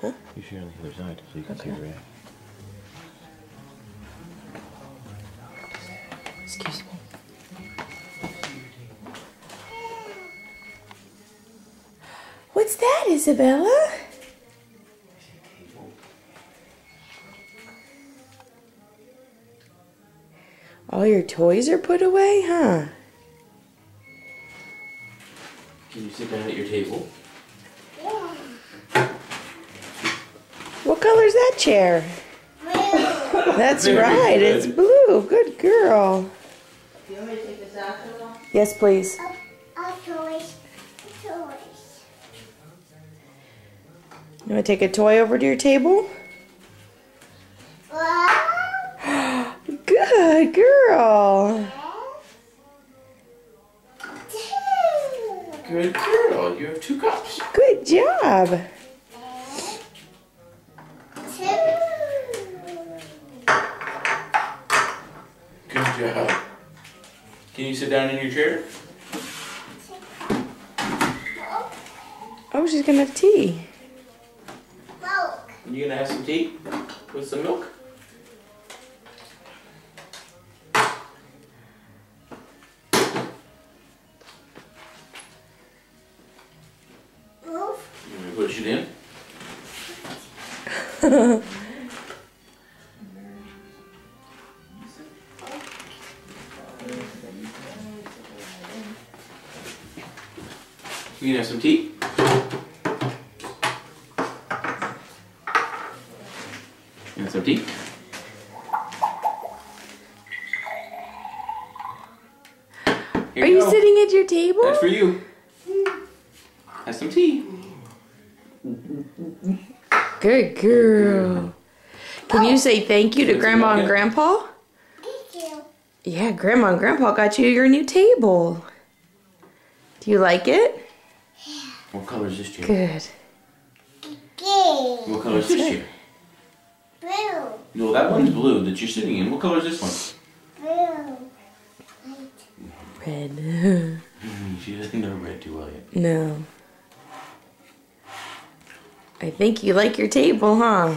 Huh? You should on the other side so you can see her react. Excuse me. What's that, Isabella? All your toys are put away, huh? Can you sit down at your table? Yeah. What color's that chair? Blue. That's Very right, good. it's blue. Good girl. You want me to take this out a little? Yes, please. Toys. You want to take a toy over to your table? Wow. Good girl. Good girl. You have 2 cups. Good job. Good job. Can you sit down in your chair? Oh, she's gonna have tea. You gonna have some tea with some milk? You want me to push it in? You gonna have some tea? You want some tea? Here Are you go. sitting at your table? That's for you. Have some tea. Good girl. Can you say thank you to Grandma and Grandpa? Yeah, Grandma and Grandpa got you your new table. Do you like it? What color is this chair? Good. What color is this chair? Blue. No, that one's blue that you're sitting in. What color is this one? Blue. Red. She doesn't know red too well yet. No. I think you like your table, huh?